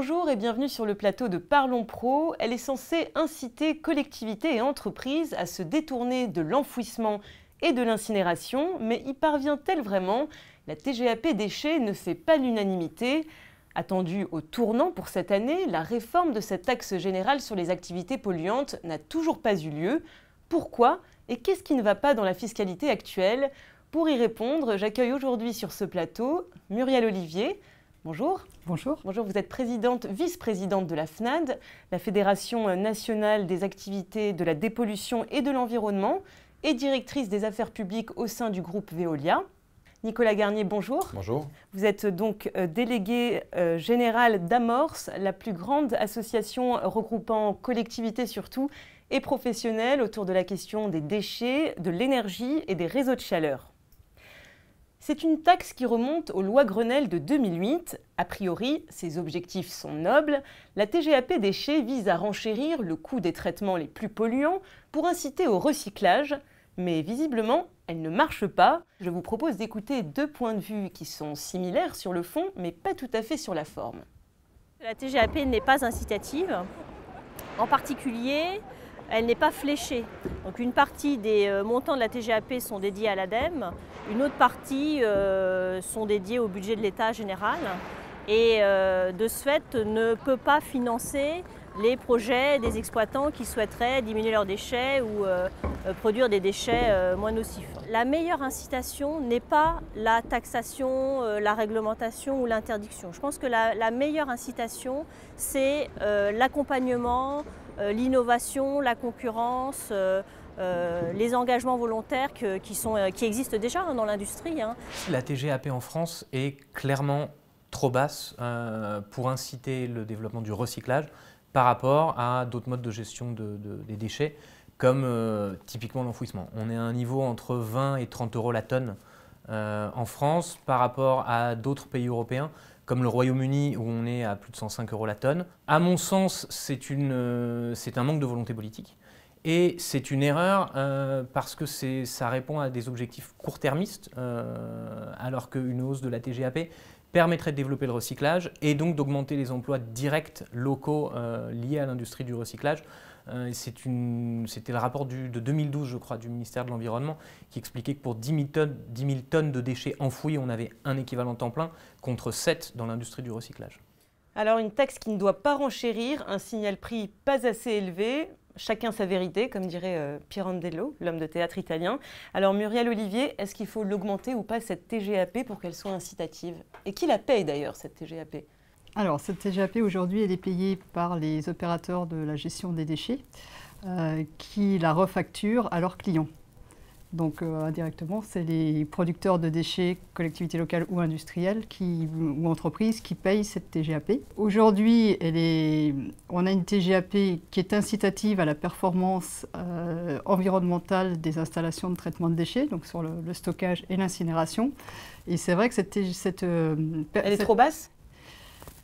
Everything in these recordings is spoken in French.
Bonjour et bienvenue sur le plateau de Parlons Pro. Elle est censée inciter collectivités et entreprises à se détourner de l'enfouissement et de l'incinération, mais y parvient-elle vraiment? La TGAP déchets ne fait pas l'unanimité. Attendue au tournant pour cette année, la réforme de cette taxe générale sur les activités polluantes n'a toujours pas eu lieu. Pourquoi? Et qu'est-ce qui ne va pas dans la fiscalité actuelle? Pour y répondre, j'accueille aujourd'hui sur ce plateau Muriel Olivier. Bonjour. Bonjour. Bonjour, vous êtes vice-présidente de la FNAD, la Fédération nationale des activités de la dépollution et de l'environnement, et directrice des affaires publiques au sein du groupe Veolia. Nicolas Garnier, bonjour. Bonjour. Vous êtes donc délégué général d'Amorce, la plus grande association regroupant collectivités surtout et professionnels autour de la question des déchets, de l'énergie et des réseaux de chaleur. C'est une taxe qui remonte aux lois Grenelle de 2008. A priori, ses objectifs sont nobles. La TGAP déchets vise à renchérir le coût des traitements les plus polluants pour inciter au recyclage. Mais visiblement, elle ne marche pas. Je vous propose d'écouter deux points de vue qui sont similaires sur le fond, mais pas tout à fait sur la forme. La TGAP n'est pas incitative. En particulier, elle n'est pas fléchée. Donc une partie des montants de la TGAP sont dédiés à l'ADEME, une autre partie sont dédiés au budget de l'État général et de ce fait ne peut pas financer les projets des exploitants qui souhaiteraient diminuer leurs déchets ou produire des déchets moins nocifs. La meilleure incitation n'est pas la taxation, la réglementation ou l'interdiction. Je pense que la meilleure incitation, c'est l'accompagnement, l'innovation, la concurrence, les engagements volontaires qui existent déjà dans l'industrie. La TGAP en France est clairement trop basse pour inciter le développement du recyclage par rapport à d'autres modes de gestion des déchets, comme typiquement l'enfouissement. On est à un niveau entre 20 et 30 euros la tonne en France par rapport à d'autres pays européens, comme le Royaume-Uni où on est à plus de 105 euros la tonne. À mon sens, c'est un manque de volonté politique. Et c'est une erreur parce que ça répond à des objectifs court-termistes, alors qu'une hausse de la TGAP permettrait de développer le recyclage et donc d'augmenter les emplois directs locaux liés à l'industrie du recyclage. C'était le rapport de 2012, je crois, du ministère de l'Environnement qui expliquait que pour 10 000 tonnes de déchets enfouis, on avait un équivalent temps plein contre 7 dans l'industrie du recyclage. Alors une taxe qui ne doit pas renchérir, un signal prix pas assez élevé, chacun sa vérité, comme dirait Pirandello, l'homme de théâtre italien. Alors Muriel Olivier, est-ce qu'il faut l'augmenter ou pas cette TGAP pour qu'elle soit incitative? Et qui la paye d'ailleurs cette TGAP? Alors cette TGAP aujourd'hui elle est payée par les opérateurs de la gestion des déchets qui la refacturent à leurs clients. Donc indirectement, c'est les producteurs de déchets, collectivités locales ou industrielles ou entreprises qui payent cette TGAP. Aujourd'hui, on a une TGAP qui est incitative à la performance environnementale des installations de traitement de déchets, donc sur le stockage et l'incinération. Et c'est vrai que elle est trop basse?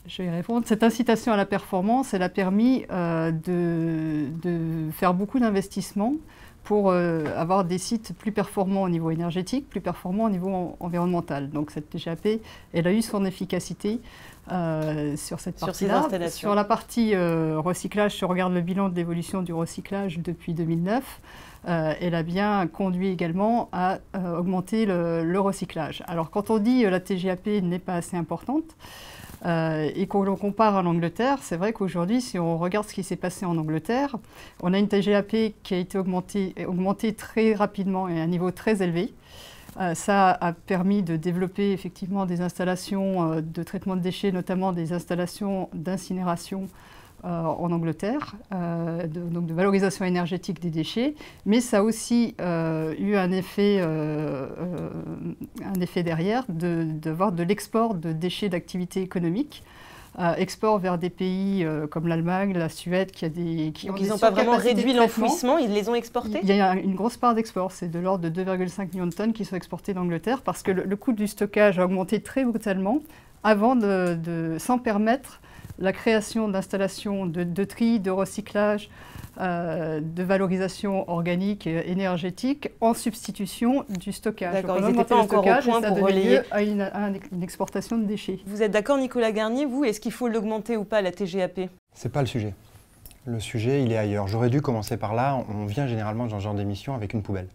Je vais y répondre. Cette incitation à la performance, elle a permis de faire beaucoup d'investissements pour avoir des sites plus performants au niveau énergétique, plus performants au niveau environnemental. Donc cette TGAP, elle a eu son efficacité sur cette partie-là. Sur la partie recyclage, si on regarde le bilan de l'évolution du recyclage depuis 2009, elle a bien conduit également à augmenter le recyclage. Alors quand on dit la TGAP n'est pas assez importante, et qu'on compare à l'Angleterre, c'est vrai qu'aujourd'hui, si on regarde ce qui s'est passé en Angleterre, on a une TGAP qui a été augmentée très rapidement et à un niveau très élevé. Ça a permis de développer effectivement des installations de traitement de déchets, notamment des installations d'incinération en Angleterre, donc de valorisation énergétique des déchets, mais ça a aussi eu un effet derrière d'avoir de l'export de déchets d'activité économique, export vers des pays comme l'Allemagne, la Suède, Donc ils n'ont pas vraiment réduit l'enfouissement, ils les ont exportés? Il y a une grosse part d'export, c'est de l'ordre de 2,5 millions de tonnes qui sont exportées d'Angleterre parce que le coût du stockage a augmenté très brutalement avant sans permettre la création d'installations de tri, de recyclage, de valorisation organique et énergétique en substitution du stockage. D'accord, ils n'étaient pas encore au point pour relayer à une exportation de déchets. Vous êtes d'accord, Nicolas Garnier, vous, est-ce qu'il faut l'augmenter ou pas, la TGAP? C'est pas le sujet. Le sujet, il est ailleurs. J'aurais dû commencer par là. On vient généralement dans ce genre d'émission avec une poubelle.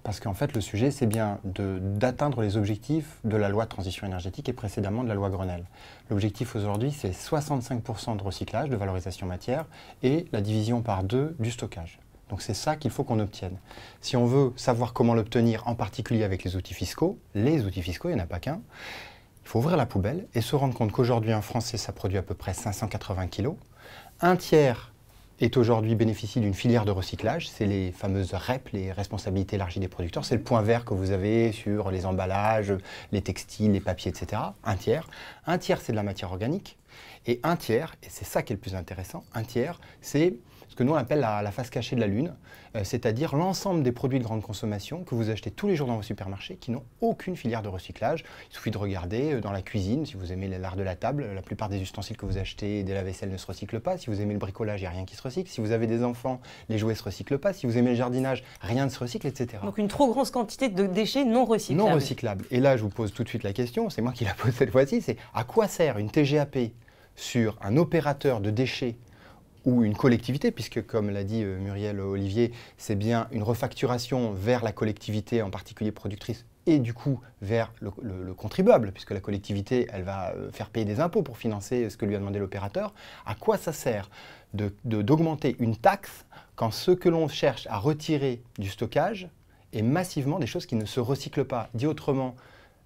Parce qu'en fait, le sujet, c'est bien d'atteindre les objectifs de la loi de transition énergétique et précédemment de la loi Grenelle. L'objectif aujourd'hui, c'est 65% de recyclage, de valorisation matière et la division par 2 du stockage. Donc c'est ça qu'il faut qu'on obtienne. Si on veut savoir comment l'obtenir, en particulier avec les outils fiscaux, il n'y en a pas qu'un, il faut ouvrir la poubelle et se rendre compte qu'aujourd'hui, un Français, ça produit à peu près 580 kg. Un tiers bénéficie d'une filière de recyclage, c'est les fameuses REP, les responsabilités élargies des producteurs, c'est le point vert que vous avez sur les emballages, les textiles, les papiers, etc. Un tiers c'est de la matière organique, et un tiers, et c'est ça qui est le plus intéressant, un tiers c'est ce que nous on appelle la face cachée de la Lune, c'est-à-dire l'ensemble des produits de grande consommation que vous achetez tous les jours dans vos supermarchés qui n'ont aucune filière de recyclage. Il suffit de regarder dans la cuisine, si vous aimez l'art de la table, la plupart des ustensiles que vous achetez, des lave-vaisselle ne se recyclent pas. Si vous aimez le bricolage, il n'y a rien qui se recycle. Si vous avez des enfants, les jouets ne se recyclent pas. Si vous aimez le jardinage, rien ne se recycle, etc. Donc une trop grosse quantité de déchets non recyclables. Non recyclables. Et là, je vous pose tout de suite la question, c'est moi qui la pose cette fois-ci, c'est à quoi sert une TGAP sur un opérateur de déchets ou une collectivité, puisque comme l'a dit Muriel Olivier, c'est bien une refacturation vers la collectivité, en particulier productrice, et du coup vers le contribuable, puisque la collectivité, elle va faire payer des impôts pour financer ce que lui a demandé l'opérateur. À quoi ça sert d'augmenter une taxe quand ce que l'on cherche à retirer du stockage est massivement des choses qui ne se recyclent pas? Dit autrement,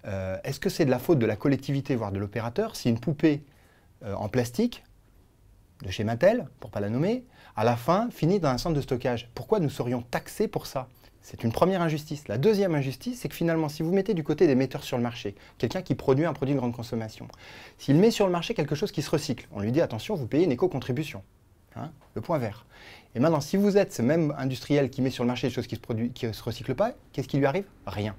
est-ce que c'est de la faute de la collectivité, voire de l'opérateur, si une poupée en plastique de chez Mattel, pour ne pas la nommer, à la fin, finit dans un centre de stockage? Pourquoi nous serions taxés pour ça? C'est une première injustice. La deuxième injustice, c'est que finalement, si vous mettez du côté des metteurs sur le marché, quelqu'un qui produit un produit de grande consommation, s'il met sur le marché quelque chose qui se recycle, on lui dit attention, vous payez une éco-contribution, hein, le point vert. Et maintenant, si vous êtes ce même industriel qui met sur le marché des choses qui ne se recyclent pas, qu'est-ce qui lui arrive? Rien.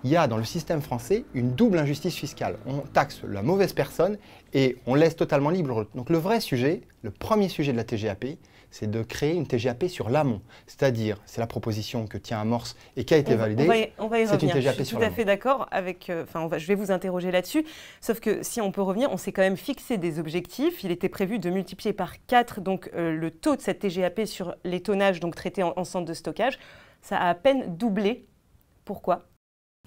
Il y a dans le système français une double injustice fiscale. On taxe la mauvaise personne et on laisse totalement libre. Donc le vrai sujet, le premier sujet de la TGAP, c'est de créer une TGAP sur l'amont. C'est-à-dire, c'est la proposition que tient Amorce et qui a été validée. On va y revenir. Je suis tout à fait d'accord avec... je vais vous interroger là-dessus. Sauf que si on peut revenir, on s'est quand même fixé des objectifs. Il était prévu de multiplier par 4 donc, le taux de cette TGAP sur les tonnages donc, traités en centre de stockage. Ça a à peine doublé. Pourquoi ?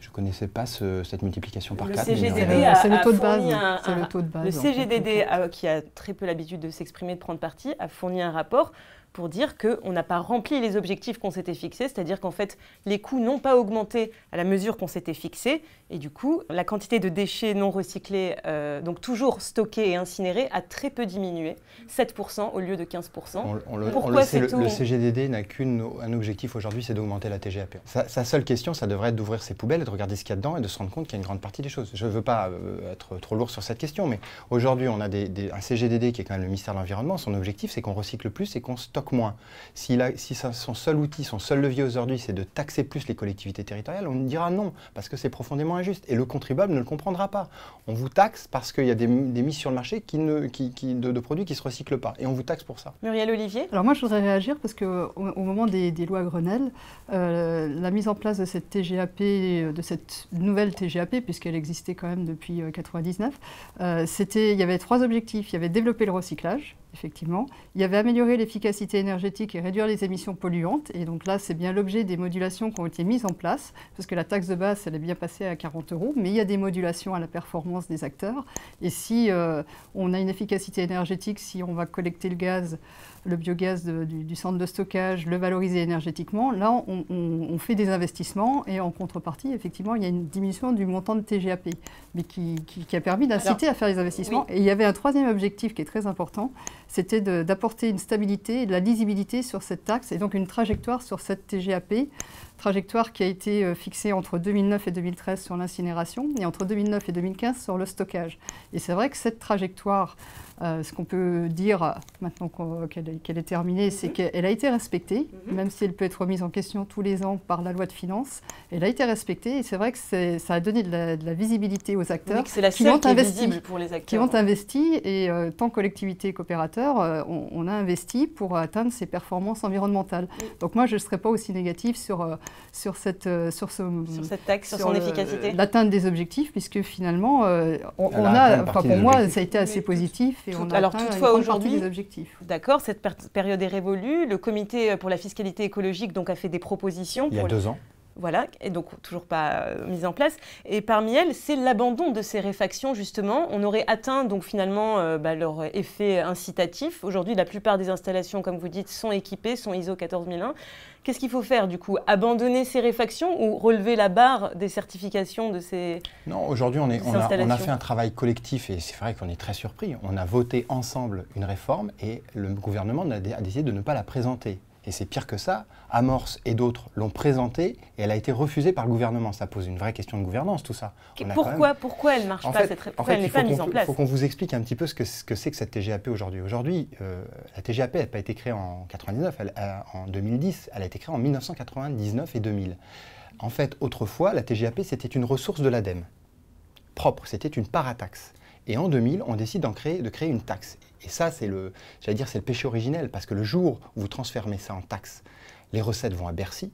Je ne connaissais pas cette multiplication par 4. C'est le taux de base. Le CGDD, qui a très peu l'habitude de s'exprimer, de prendre parti, a fourni un rapport pour dire qu'on n'a pas rempli les objectifs qu'on s'était fixés, c'est-à-dire qu'en fait, les coûts n'ont pas augmenté à la mesure qu'on s'était fixé, et du coup, la quantité de déchets non recyclés, donc toujours stockés et incinérés, a très peu diminué, 7% au lieu de 15%. Pourquoi le CGDD n'a qu'un objectif aujourd'hui, c'est d'augmenter la TGAP. Sa seule question, ça devrait être d'ouvrir ses poubelles et de regarder ce qu'il y a dedans et de se rendre compte qu'il y a une grande partie des choses. Je ne veux pas être trop lourd sur cette question, mais aujourd'hui, on a un CGDD qui est quand même le ministère de l'Environnement. Son objectif, c'est qu'on recycle plus et qu'on stocke moins. Si son seul outil, son seul levier aujourd'hui, c'est de taxer plus les collectivités territoriales, on dira non, parce que c'est profondément injuste. Et le contribuable ne le comprendra pas. On vous taxe parce qu'il y a des mises sur le marché de produits qui ne se recyclent pas. Et on vous taxe pour ça. Muriel Olivier ? Alors moi, je voudrais réagir parce qu'au moment des lois Grenelle, la mise en place de cette TGAP, de cette nouvelle TGAP, puisqu'elle existait quand même depuis 1999, il y avait 3 objectifs. Il y avait développer le recyclage, effectivement. Il y avait améliorer l'efficacité énergétique et réduire les émissions polluantes. Et donc là, c'est bien l'objet des modulations qui ont été mises en place, parce que la taxe de base, elle est bien passée à 40 €, mais il y a des modulations à la performance des acteurs. Et si on a une efficacité énergétique, si on va collecter le gaz, le biogaz du centre de stockage, le valoriser énergétiquement, là, on fait des investissements et en contrepartie, effectivement, il y a une diminution du montant de TGAP, mais qui a permis d'inciter à faire les investissements. Oui. Et il y avait un 3e objectif qui est très important, c'était d'apporter une stabilité et de la lisibilité sur cette taxe et donc une trajectoire sur cette TGAP, trajectoire qui a été fixée entre 2009 et 2013 sur l'incinération et entre 2009 et 2015 sur le stockage. Et c'est vrai que cette trajectoire, ce qu'on peut dire maintenant qu'elle est terminée, c'est qu'elle a été respectée, même si elle peut être remise en question tous les ans par la loi de finances. Elle a été respectée et c'est vrai que ça a donné de la visibilité aux acteurs qui ont investi pour les acteurs. Qui ont investi et tant collectivités qu'opérateurs, on a investi pour atteindre ces performances environnementales. Donc moi, je ne serais pas aussi négative sur cette taxe, sur son efficacité. L'atteinte des objectifs, puisque finalement, pour moi, ça a été assez positif. Et on a alors toutefois aujourd'hui, des objectifs. D'accord, cette période est révolue. Le comité pour la fiscalité écologique donc, a fait des propositions. Il y a 2 ans. Voilà, et donc toujours pas mise en place. Et parmi elles, c'est l'abandon de ces réfactions, justement. On aurait atteint donc finalement leur effet incitatif. Aujourd'hui, la plupart des installations, comme vous dites, sont équipées, sont ISO 14001. Qu'est-ce qu'il faut faire du coup? Abandonner ces réfactions ou relever la barre des certifications de ces Non, aujourd'hui, on a fait un travail collectif et c'est vrai qu'on est très surpris. On a voté ensemble une réforme et le gouvernement a décidé de ne pas la présenter. Et c'est pire que ça, Amorce et d'autres l'ont présentée et elle a été refusée par le gouvernement. Ça pose une vraie question de gouvernance, tout ça. Pourquoi elle ne marche pas, cette réforme? Pourquoi elle n'est pas mise en place? Il faut qu'on vous explique un petit peu ce que c'est que cette TGAP aujourd'hui. Aujourd'hui, la TGAP n'a pas été créée en 99, en 2010, elle a été créée en 1999 et 2000. En fait, autrefois, la TGAP, c'était une ressource de l'ADEME, propre, c'était une parataxe. Et en 2000, on décide de créer une taxe. Et ça, c'est le péché originel, parce que le jour où vous transformez ça en taxe, les recettes vont à Bercy,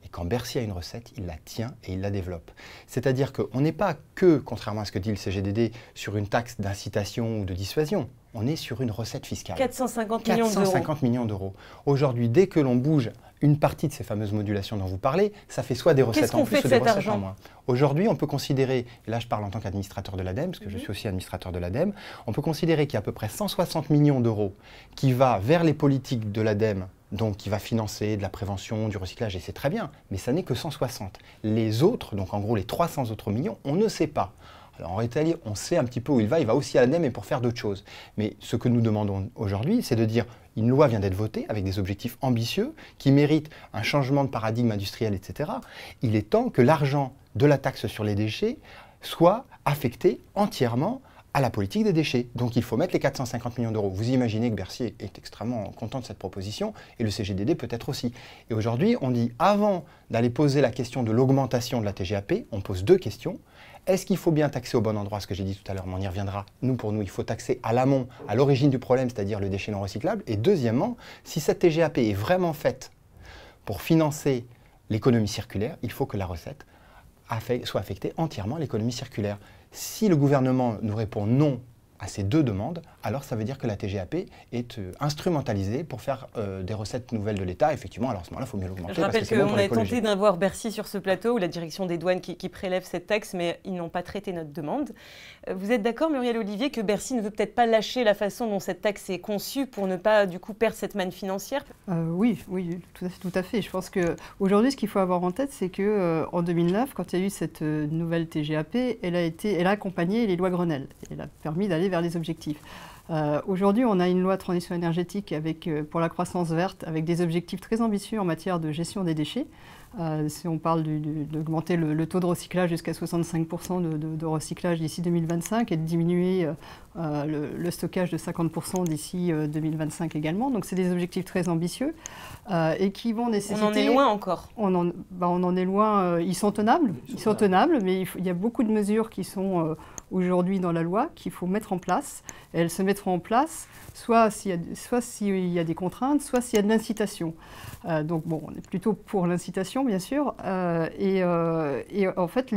et quand Bercy a une recette, il la tient et il la développe. C'est-à-dire qu'on n'est pas que, contrairement à ce que dit le CGDD, sur une taxe d'incitation ou de dissuasion, on est sur une recette fiscale. 450 millions d'euros. 450 millions d'euros. Aujourd'hui, dès que l'on bouge une partie de ces fameuses modulations dont vous parlez, ça fait soit des recettes en plus ou des recettes en moins. Aujourd'hui, on peut considérer, et là je parle en tant qu'administrateur de l'ADEME, parce que je suis aussi administrateur de l'ADEME, on peut considérer qu'il y a à peu près 160 millions d'euros qui va vers les politiques de l'ADEME, donc qui va financer de la prévention, du recyclage, et c'est très bien, mais ça n'est que 160. Les autres, donc en gros les 300 autres millions, on ne sait pas. Alors en réalité, on sait un petit peu où il va aussi à l'ADEME et pour faire d'autres choses. Mais ce que nous demandons aujourd'hui, c'est de dire une loi vient d'être votée avec des objectifs ambitieux qui méritent un changement de paradigme industriel, etc. Il est temps que l'argent de la taxe sur les déchets soit affecté entièrement à la politique des déchets. Donc il faut mettre les 450 millions d'euros. Vous imaginez que Bercy est extrêmement content de cette proposition et le CGDD peut-être aussi. Et aujourd'hui, on dit avant d'aller poser la question de l'augmentation de la TGAP, on pose 2 questions. Est-ce qu'il faut bien taxer au bon endroit, ce que j'ai dit tout à l'heure, mais on y reviendra. Pour nous, il faut taxer à l'amont, à l'origine du problème, c'est-à-dire le déchet non recyclable. Et deuxièmement, si cette TGAP est vraiment faite pour financer l'économie circulaire, il faut que la recette soit affectée entièrement à l'économie circulaire. Si le gouvernement nous répond non à ces 2 demandes, alors ça veut dire que la TGAP est instrumentalisée pour faire des recettes nouvelles de l'État. Effectivement, alors à ce moment-là, il faut mieux l'augmenter. Je rappelle qu'on a tenté d'avoir Bercy sur ce plateau, ou la direction des douanes qui prélève cette taxe, mais ils n'ont pas traité notre demande. Vous êtes d'accord, Muriel Olivier, que Bercy ne veut peut-être pas lâcher la façon dont cette taxe est conçue pour ne pas, du coup, perdre cette manne financière? Oui, tout à fait. Je pense qu'aujourd'hui, ce qu'il faut avoir en tête, c'est qu'en 2009, quand il y a eu cette nouvelle TGAP, elle a accompagné les lois Grenelle. Elle a permis d'aller vers les objectifs. Aujourd'hui, on a une loi de transition énergétique pour la croissance verte avec des objectifs très ambitieux en matière de gestion des déchets. Si on parle d'augmenter le taux de recyclage jusqu'à 65% de recyclage d'ici 2025 et de diminuer le stockage de 50% d'ici 2025 également. Donc c'est des objectifs très ambitieux et qui vont nécessiter... On en est loin encore. On en est loin. Ils sont tenables, mais il y a beaucoup de mesures qui sont aujourd'hui dans la loi qu'il faut mettre en place. Et elles se mettront en place soit s'il y a des contraintes, soit s'il y a de l'incitation. Donc bon, on est plutôt pour l'incitation, bien sûr. Et en fait,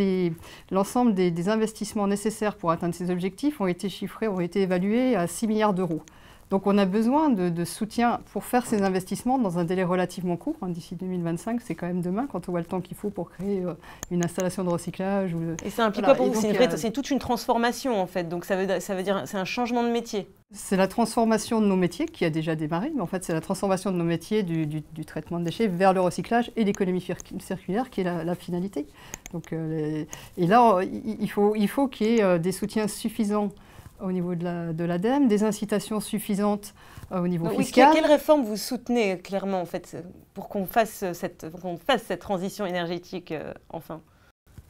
l'ensemble des investissements nécessaires pour atteindre ces objectifs ont été chiffrés, ont été évalués à 6 milliards d'euros. Donc on a besoin de soutien pour faire ces investissements dans un délai relativement court. D'ici 2025, c'est quand même demain, quand on voit le temps qu'il faut pour créer une installation de recyclage. Et ça implique quoi pour vous? C'est toute une transformation en fait, donc ça veut dire c'est un changement de métier. C'est la transformation de nos métiers qui a déjà démarré, mais en fait c'est la transformation de nos métiers du traitement de déchets vers le recyclage et l'économie circulaire qui est la finalité. Donc, et là, il faut qu'il y ait des soutiens suffisants au niveau de l'ADEME, des incitations suffisantes au niveau fiscal. Quelle réforme vous soutenez clairement en fait, pour qu'on fasse cette transition énergétique enfin?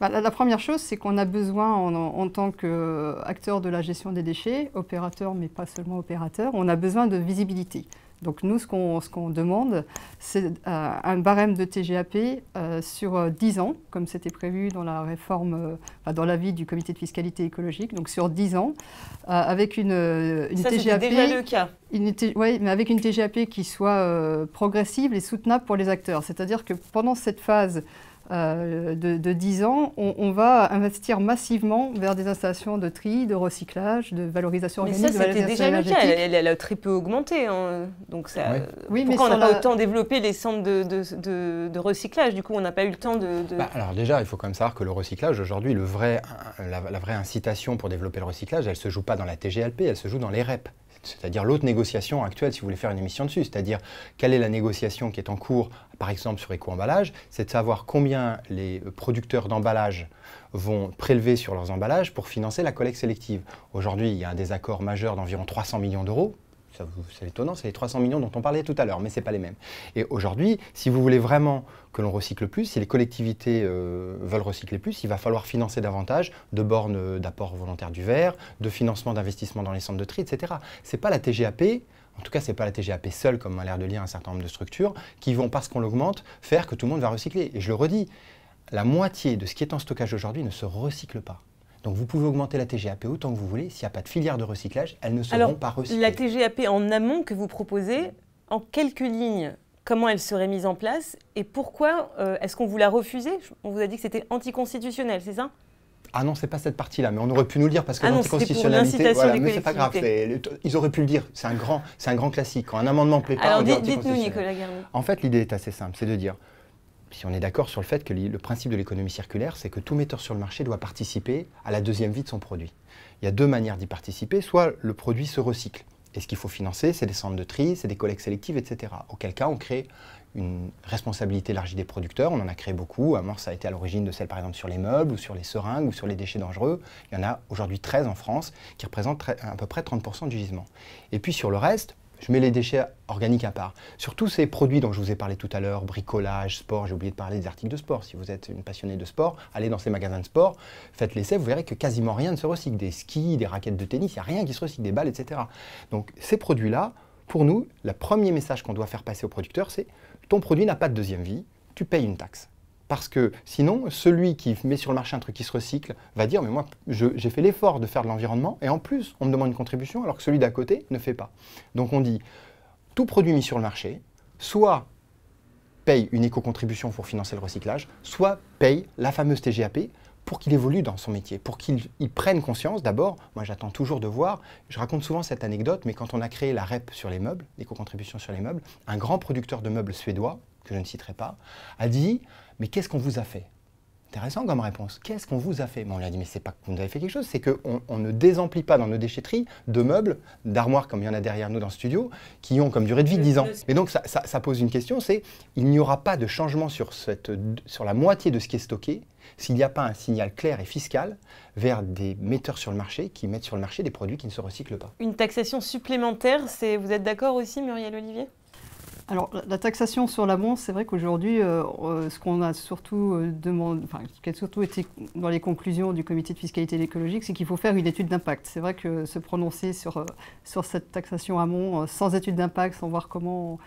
La première chose, c'est qu'on a besoin, en tant qu'acteur de la gestion des déchets, opérateur, mais pas seulement opérateur, on a besoin de visibilité. Donc nous, ce qu'on demande, c'est un barème de TGAP sur 10 ans, comme c'était prévu dans la réforme, dans l'avis du comité de fiscalité écologique, donc sur 10 ans, avec une ça, TGAP. Déjà le cas. Oui, mais avec une TGAP qui soit progressive et soutenable pour les acteurs. C'est-à-dire que pendant cette phase de 10 ans, on va investir massivement vers des installations de tri, de recyclage, de valorisation organique, de valorisation énergétique. Mais ça, c'était déjà le cas. Elle a très peu augmenté. Hein. Donc ça, oui, pourquoi on n'a pas autant développé les centres de recyclage? Du coup, on n'a pas eu le temps de... Alors déjà, il faut quand même savoir que le recyclage, aujourd'hui, la vraie incitation pour développer le recyclage, elle ne se joue pas dans la TGAP, elle se joue dans les REP. C'est-à-dire l'autre négociation actuelle, si vous voulez faire une émission dessus, c'est-à-dire quelle est la négociation qui est en cours, par exemple sur éco-emballage, c'est de savoir combien les producteurs d'emballage vont prélever sur leurs emballages pour financer la collecte sélective. Aujourd'hui, il y a un désaccord majeur d'environ 300 millions d'euros. C'est étonnant, c'est les 300 millions dont on parlait tout à l'heure, mais ce n'est pas les mêmes. Et aujourd'hui, si vous voulez vraiment que l'on recycle plus, si les collectivités veulent recycler plus, il va falloir financer davantage de bornes d'apport volontaire du verre, de financement d'investissement dans les centres de tri, etc. Ce n'est pas la TGAP, en tout cas, ce n'est pas la TGAP seule, comme a l'air de lire un certain nombre de structures, qui vont, parce qu'on l'augmente, faire que tout le monde va recycler. Et je le redis, la moitié de ce qui est en stockage aujourd'hui ne se recycle pas. Donc vous pouvez augmenter la TGAP autant que vous voulez, s'il n'y a pas de filière de recyclage, elles ne seront pas recyclées. La TGAP en amont que vous proposez, en quelques lignes, comment elle serait mise en place et pourquoi est-ce qu'on vous l'a refusée? On vous a dit que c'était anticonstitutionnel, c'est ça? Ah non, c'est pas cette partie-là, mais on aurait pu nous le dire parce que l'anticonstitutionnalité, voilà, mais c'est pas grave, ils auraient pu le dire, c'est un grand classique. Quand un amendement ne plaît pas, alors on dit anticonstitutionnel. Dites-nous, Nicolas Garnier. En fait, l'idée est assez simple, c'est de dire, si on est d'accord sur le fait que le principe de l'économie circulaire, c'est que tout metteur sur le marché doit participer à la deuxième vie de son produit. Il y a deux manières d'y participer, soit le produit se recycle. Et ce qu'il faut financer, c'est des centres de tri, c'est des collectes sélectives, etc. Auquel cas, on crée une responsabilité élargie des producteurs. On en a créé beaucoup. Amorce a été à l'origine de celle, par exemple, sur les meubles, ou sur les seringues, ou sur les déchets dangereux. Il y en a aujourd'hui 13 en France, qui représentent à peu près 30% du gisement. Et puis sur le reste, je mets les déchets organiques à part. Sur tous ces produits dont je vous ai parlé tout à l'heure, bricolage, sport, j'ai oublié de parler des articles de sport. Si vous êtes une passionnée de sport, allez dans ces magasins de sport, faites l'essai, vous verrez que quasiment rien ne se recycle. Des skis, des raquettes de tennis, il n'y a rien qui se recycle, des balles, etc. Donc ces produits-là, pour nous, le premier message qu'on doit faire passer aux producteurs, c'est ton produit n'a pas de deuxième vie, tu payes une taxe. Parce que sinon, celui qui met sur le marché un truc qui se recycle va dire « mais moi, j'ai fait l'effort de faire de l'environnement et en plus, on me demande une contribution alors que celui d'à côté ne fait pas. » Donc on dit « tout produit mis sur le marché, soit paye une éco-contribution pour financer le recyclage, soit paye la fameuse TGAP pour qu'il évolue dans son métier, pour qu'il prenne conscience. D'abord, moi j'attends toujours de voir, je raconte souvent cette anecdote, mais quand on a créé la REP sur les meubles, l'éco-contribution sur les meubles, un grand producteur de meubles suédois, que je ne citerai pas, a dit « mais qu'est-ce qu'on vous a fait ?» Intéressant comme réponse. Qu'est-ce qu'on vous a fait? On lui a dit, mais c'est pas que vous nous avez fait quelque chose, c'est qu'on ne désemplit pas dans nos déchetteries de meubles, d'armoires comme il y en a derrière nous dans le studio, qui ont comme durée de vie 10 ans. Et donc ça pose une question, c'est il n'y aura pas de changement sur la moitié de ce qui est stocké s'il n'y a pas un signal clair et fiscal vers des metteurs sur le marché qui mettent sur le marché des produits qui ne se recyclent pas. Une taxation supplémentaire, vous êtes d'accord aussi, Muriel Olivier? Alors, la taxation sur l'amont, c'est vrai qu'aujourd'hui, ce qu'on a surtout demandé, enfin, ce qui a surtout été dans les conclusions du comité de fiscalité écologique, c'est qu'il faut faire une étude d'impact. C'est vrai que se prononcer sur cette taxation amont sans étude d'impact, sans voir comment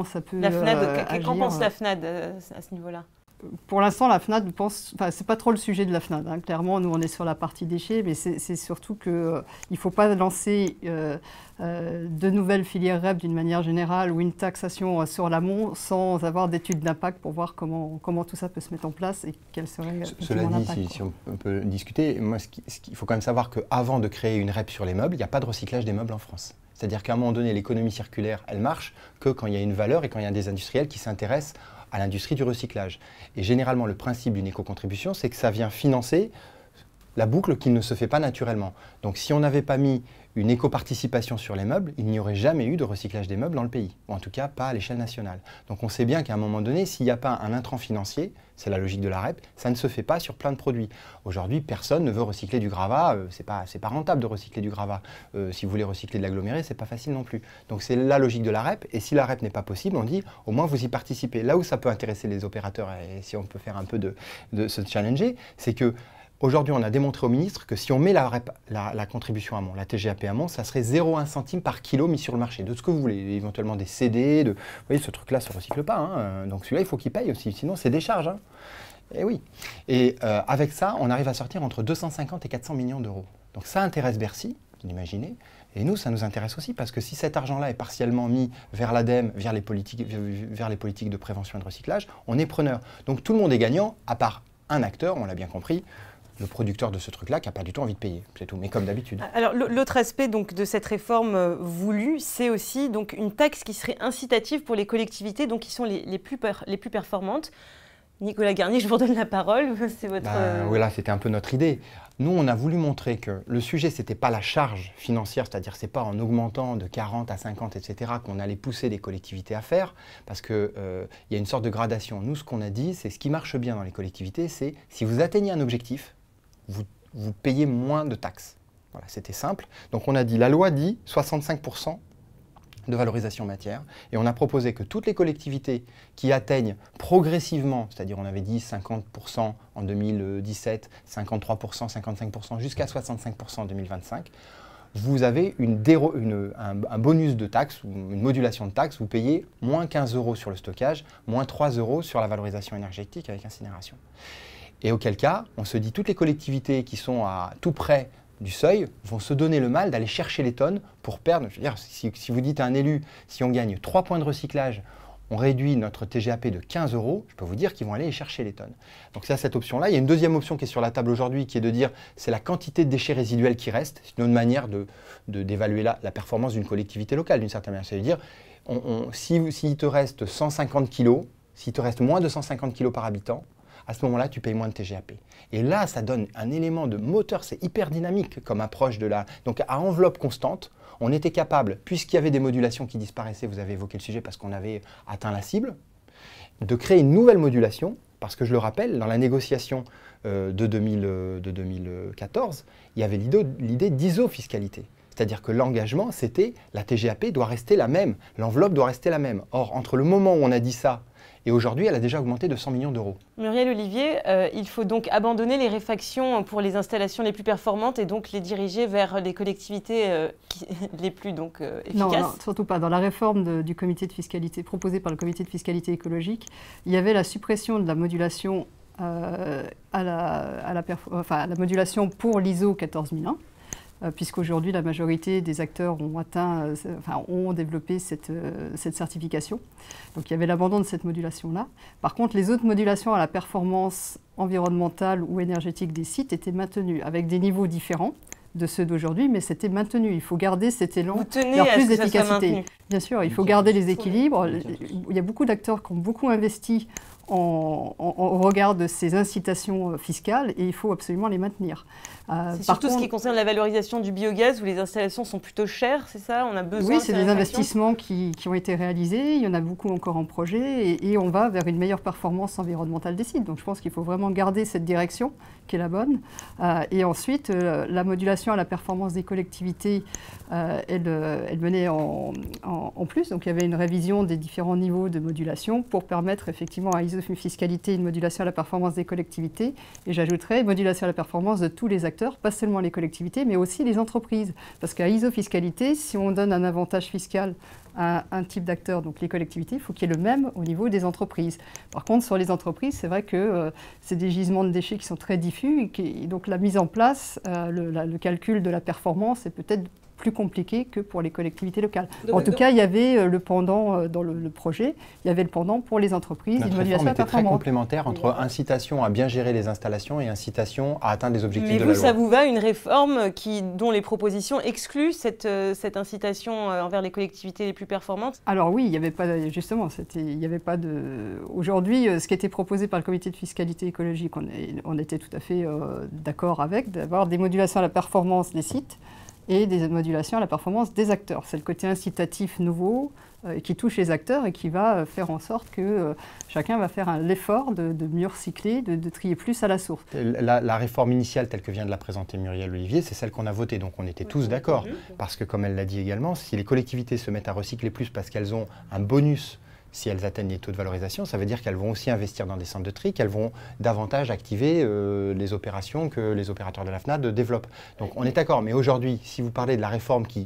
ça peut la FNAD, agir. Qu'en pense la FNAD à ce niveau-là? Pour l'instant, la FNAD pense, enfin, c'est pas trop le sujet de la FNAD. Hein. Clairement, nous, on est sur la partie déchets, mais c'est surtout qu'il ne faut pas lancer de nouvelles filières REP d'une manière générale ou une taxation sur l'amont sans avoir d'études d'impact pour voir comment tout ça peut se mettre en place et quel serait l'impact. Si on peut discuter, moi, il faut quand même savoir qu'avant de créer une REP sur les meubles, il n'y a pas de recyclage des meubles en France. C'est-à-dire qu'à un moment donné, l'économie circulaire, elle marche que quand il y a une valeur et quand il y a des industriels qui s'intéressent à l'industrie du recyclage. Et généralement, le principe d'une éco-contribution, c'est que ça vient financer la boucle qui ne se fait pas naturellement. Donc si on n'avait pas mis une éco-participation sur les meubles, il n'y aurait jamais eu de recyclage des meubles dans le pays, ou en tout cas pas à l'échelle nationale. Donc on sait bien qu'à un moment donné, s'il n'y a pas un intrant financier, c'est la logique de la REP, ça ne se fait pas sur plein de produits. Aujourd'hui, personne ne veut recycler du gravat, c'est pas rentable de recycler du gravat. Si vous voulez recycler de l'aggloméré, c'est pas facile non plus. Donc c'est la logique de la REP, et si la REP n'est pas possible, on dit au moins vous y participez. Là où ça peut intéresser les opérateurs, et si on peut faire un peu de se challenger, c'est que aujourd'hui, on a démontré au ministre que si on met la contribution amont, la TGAP amont, ça serait 0,1 centime par kilo mis sur le marché, de ce que vous voulez, éventuellement des CD, vous voyez, ce truc-là ne se recycle pas, hein, donc celui-là, il faut qu'il paye aussi, sinon c'est des charges. Hein. Et oui. Et avec ça, on arrive à sortir entre 250 et 400 millions d'euros. Donc ça intéresse Bercy, vous l'imaginez, et nous, ça nous intéresse aussi, parce que si cet argent-là est partiellement mis vers l'ADEME, vers les politiques de prévention et de recyclage, on est preneur. Donc tout le monde est gagnant, à part un acteur, on l'a bien compris, le producteur de ce truc-là qui n'a pas du tout envie de payer, c'est tout, mais comme d'habitude. Alors l'autre aspect donc, de cette réforme voulue, c'est aussi donc, une taxe qui serait incitative pour les collectivités donc, qui sont les plus performantes. Nicolas Garnier, je vous redonne la parole, c'est votre... Voilà, c'était un peu notre idée. Nous, on a voulu montrer que le sujet, ce n'était pas la charge financière, c'est-à-dire ce n'est pas en augmentant de 40 à 50, etc., qu'on allait pousser des collectivités à faire, parce qu'il y a une sorte de gradation. Nous, ce qu'on a dit, c'est ce qui marche bien dans les collectivités, c'est si vous atteignez un objectif, vous payez moins de taxes. Voilà, c'était simple. Donc on a dit, la loi dit 65% de valorisation matière, et on a proposé que toutes les collectivités qui atteignent progressivement, c'est-à-dire on avait dit 50% en 2017, 53%, 55%, jusqu'à 65% en 2025, vous avez un bonus de taxe, ou une modulation de taxe, vous payez moins 15 € sur le stockage, moins 3 € sur la valorisation énergétique avec incinération. Et auquel cas, on se dit toutes les collectivités qui sont à tout près du seuil vont se donner le mal d'aller chercher les tonnes pour perdre. Je veux dire, si vous dites à un élu, si on gagne 3 points de recyclage, on réduit notre TGAP de 15 €, je peux vous dire qu'ils vont aller les chercher les tonnes. Donc c'est cette option-là. Il y a une deuxième option qui est sur la table aujourd'hui, qui est de dire c'est la quantité de déchets résiduels qui reste. C'est une autre manière d'évaluer la performance d'une collectivité locale, d'une certaine manière. C'est-à-dire, s'il te reste 150 kg, s'il te reste moins de 150 kg par habitant, à ce moment-là, tu payes moins de TGAP. Et là, ça donne un élément de moteur, c'est hyper dynamique comme approche de la... Donc à enveloppe constante, on était capable, puisqu'il y avait des modulations qui disparaissaient, vous avez évoqué le sujet parce qu'on avait atteint la cible, de créer une nouvelle modulation, parce que je le rappelle, dans la négociation de 2014, il y avait l'idée d'iso-fiscalité. C'est-à-dire que l'engagement, c'était la TGAP doit rester la même, l'enveloppe doit rester la même. Or, entre le moment où on a dit ça, et aujourd'hui, elle a déjà augmenté de 100 millions d'euros. Muriel Olivier, il faut donc abandonner les réfactions pour les installations les plus performantes et donc les diriger vers les collectivités les plus efficaces. Non, surtout pas. Dans la réforme du comité de fiscalité proposée par le comité de fiscalité écologique, il y avait la suppression de la modulation, la modulation pour l'ISO 14001. Puisqu'aujourd'hui, la majorité des acteurs ont développé cette certification. Donc il y avait l'abandon de cette modulation-là. Par contre, les autres modulations à la performance environnementale ou énergétique des sites étaient maintenues, avec des niveaux différents de ceux d'aujourd'hui, mais c'était maintenu. Il faut garder cet élan vers plus d'efficacité. Bien sûr, il faut garder les équilibres. Il y a beaucoup d'acteurs qui ont beaucoup investi au regard de ces incitations fiscales et il faut absolument les maintenir. C'est surtout ce qui concerne la valorisation du biogaz où les installations sont plutôt chères, c'est ça? On a besoin. Oui, c'est des investissements qui ont été réalisés, il y en a beaucoup encore en projet et on va vers une meilleure performance environnementale des sites. Donc je pense qu'il faut vraiment garder cette direction qui est la bonne. Et ensuite, la modulation à la performance des collectivités, elle menait en plus. Donc il y avait une révision des différents niveaux de modulation pour permettre effectivement à ISO-fiscalité une modulation à la performance des collectivités. Et j'ajouterais une modulation à la performance de tous les acteurs, pas seulement les collectivités, mais aussi les entreprises. Parce qu'à ISO-fiscalité, si on donne un avantage fiscal à un type d'acteur, donc les collectivités, il faut qu'il y ait le même au niveau des entreprises. Par contre, sur les entreprises, c'est vrai que c'est des gisements de déchets qui sont très diffus, et donc la mise en place, le calcul de la performance est peut-être plus compliqué que pour les collectivités locales. En tout cas, il y avait le pendant dans le projet, il y avait le pendant pour les entreprises, Notre réforme était très complémentaire entre incitation à bien gérer les installations et incitation à atteindre les objectifs de la loi. Mais vous, ça vous va, une réforme dont les propositions excluent cette incitation envers les collectivités les plus performantes? Alors oui, il n'y avait pas, justement, il n'y avait pas de... Aujourd'hui, ce qui était proposé par le comité de fiscalité écologique, on était tout à fait d'accord avec, d'avoir des modulations à la performance des sites et des modulations à la performance des acteurs. C'est le côté incitatif nouveau qui touche les acteurs et qui va faire en sorte que chacun va faire l'effort de mieux recycler, de trier plus à la source. La réforme initiale telle que vient de la présenter Muriel Olivier, c'est celle qu'on a votée, donc on était tous d'accord. Parce que comme elle l'a dit également, si les collectivités se mettent à recycler plus parce qu'elles ont un bonus, si elles atteignent les taux de valorisation, ça veut dire qu'elles vont aussi investir dans des centres de tri, qu'elles vont davantage activer les opérations que les opérateurs de la FNAD développent. Donc on est d'accord, mais aujourd'hui, si vous parlez de la réforme que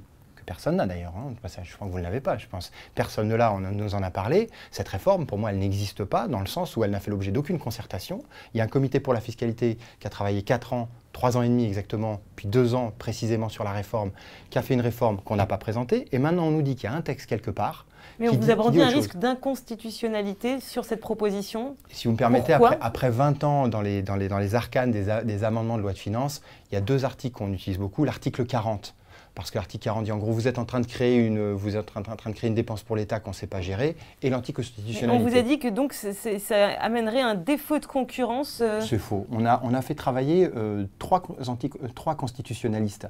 personne n'a d'ailleurs, hein, je crois que vous ne l'avez pas, je pense, personne ne l'a, on nous en a parlé, cette réforme, pour moi, elle n'existe pas, dans le sens où elle n'a fait l'objet d'aucune concertation. Il y a un comité pour la fiscalité qui a travaillé 4 ans, 3 ans et demi exactement, puis 2 ans précisément sur la réforme, qui a fait une réforme qu'on n'a pas présentée, et maintenant on nous dit qu'il y a un texte quelque part. Mais on vous a brandi un risque d'inconstitutionnalité sur cette proposition. Si vous me permettez, après 20 ans dans les arcanes des amendements de loi de finances, il y a 2 articles qu'on utilise beaucoup. L'article 40, parce que l'article 40 dit en gros, vous êtes en train de créer une dépense pour l'État qu'on ne sait pas gérer, et l'anticonstitutionnalité. On vous a dit que donc ça amènerait un défaut de concurrence. C'est faux. On a fait travailler 3 constitutionnalistes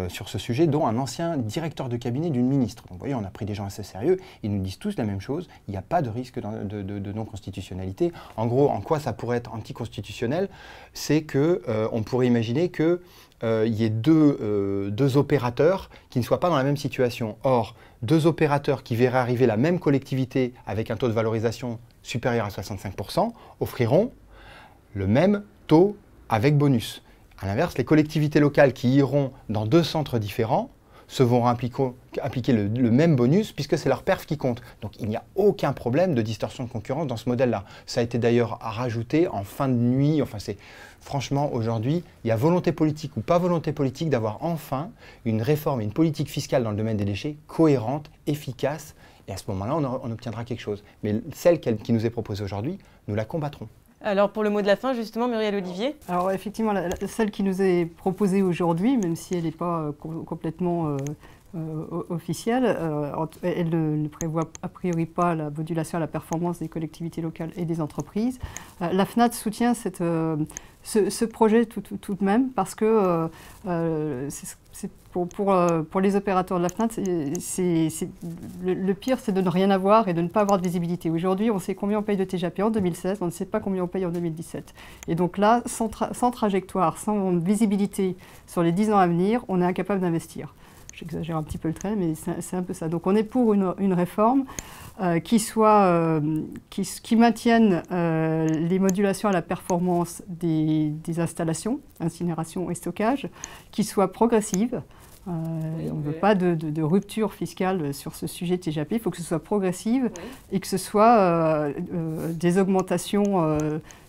sur ce sujet, dont un ancien directeur de cabinet d'une ministre. Donc, vous voyez, on a pris des gens assez sérieux. Ils nous disent tous la même chose. Il n'y a pas de risque de non-constitutionnalité. En gros, en quoi ça pourrait être anticonstitutionnel? C'est qu'on pourrait imaginer que il y ait deux opérateurs qui ne soient pas dans la même situation. Or, 2 opérateurs qui verraient arriver la même collectivité avec un taux de valorisation supérieur à 65% offriront le même taux avec bonus. A l'inverse, les collectivités locales qui iront dans 2 centres différents se vont appliquer le même bonus puisque c'est leur perf qui compte. Donc il n'y a aucun problème de distorsion de concurrence dans ce modèle-là. Ça a été d'ailleurs rajouté en fin de nuit. Enfin, franchement, aujourd'hui, il y a volonté politique ou pas volonté politique d'avoir enfin une réforme et une politique fiscale dans le domaine des déchets cohérente, efficace. Et à ce moment-là, on obtiendra quelque chose. Mais celle qui nous est proposée aujourd'hui, nous la combattrons. Alors pour le mot de la fin, justement, Muriel Olivier. Alors effectivement, celle qui nous est proposée aujourd'hui, même si elle n'est pas complètement officielle, elle ne prévoit a priori pas la modulation à la performance des collectivités locales et des entreprises. La FNAD soutient ce projet tout de même parce que pour les opérateurs de la FNAD, le pire, c'est de ne rien avoir et de ne pas avoir de visibilité. Aujourd'hui, on sait combien on paye de TGAP en 2016, on ne sait pas combien on paye en 2017. Et donc là, sans trajectoire, sans visibilité sur les 10 ans à venir, on est incapable d'investir. J'exagère un petit peu le trait, mais c'est un peu ça. Donc on est pour une réforme qui maintienne les modulations à la performance des installations, incinération et stockage, qui soit progressive. On ne veut pas de rupture fiscale sur ce sujet de TGAP, il faut que ce soit progressive et que ce soit des augmentations,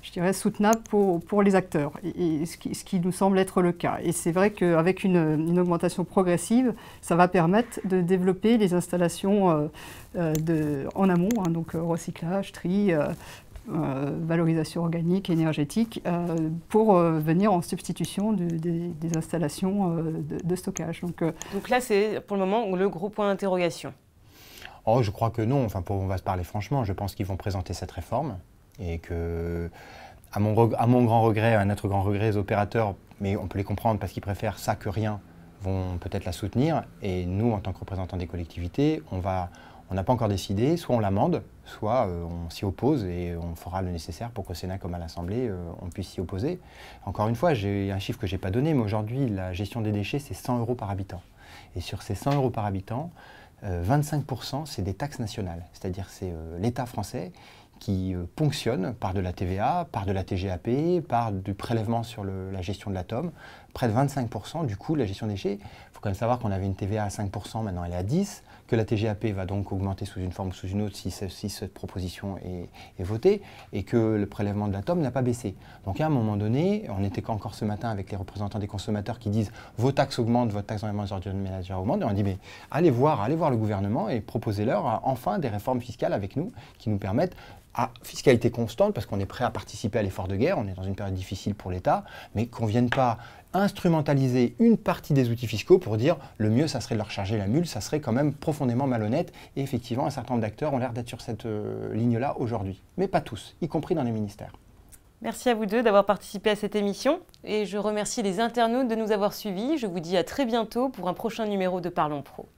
je dirais, soutenables pour les acteurs, et ce qui nous semble être le cas. Et c'est vrai qu'avec une augmentation progressive, ça va permettre de développer les installations en amont, hein, donc recyclage, tri, valorisation organique, énergétique, pour venir en substitution des installations de stockage. Donc là, c'est pour le moment le gros point d'interrogation. Oh, je crois que non. Enfin, on va se parler franchement. Je pense qu'ils vont présenter cette réforme et que, à mon grand regret, à notre grand regret, les opérateurs, mais on peut les comprendre parce qu'ils préfèrent ça que rien, vont peut-être la soutenir. Et nous, en tant que représentants des collectivités, on n'a pas encore décidé, soit on l'amende, soit on s'y oppose et on fera le nécessaire pour qu'au Sénat comme à l'Assemblée, on puisse s'y opposer. Encore une fois, j'ai un chiffre que je n'ai pas donné, mais aujourd'hui, la gestion des déchets, c'est 100 € par habitant. Et sur ces 100 € par habitant, 25%, c'est des taxes nationales. C'est-à-dire c'est l'État français qui ponctionne par de la TVA, par de la TGAP, par du prélèvement sur la gestion de l'atome, près de 25% du coût de la gestion des déchets. Il faut quand même savoir qu'on avait une TVA à 5%, maintenant elle est à 10%, que la TGAP va donc augmenter sous une forme ou sous une autre si cette proposition est votée, et que le prélèvement de la TOM n'a pas baissé. Donc à un moment donné, on était encore ce matin avec les représentants des consommateurs qui disent « vos taxes augmentent, votre taxe d'enlèvement des ordures ménagères augmente », et on dit « mais allez voir le gouvernement et proposez-leur enfin des réformes fiscales avec nous qui nous permettent à fiscalité constante, parce qu'on est prêt à participer à l'effort de guerre, on est dans une période difficile pour l'État, mais qu'on ne vienne pas instrumentaliser une partie des outils fiscaux pour dire le mieux, ça serait de leur charger la mule, ça serait quand même profondément malhonnête. Et effectivement, un certain nombre d'acteurs ont l'air d'être sur cette ligne-là aujourd'hui, mais pas tous, y compris dans les ministères. Merci à vous deux d'avoir participé à cette émission et je remercie les internautes de nous avoir suivis. Je vous dis à très bientôt pour un prochain numéro de Parlons Pro.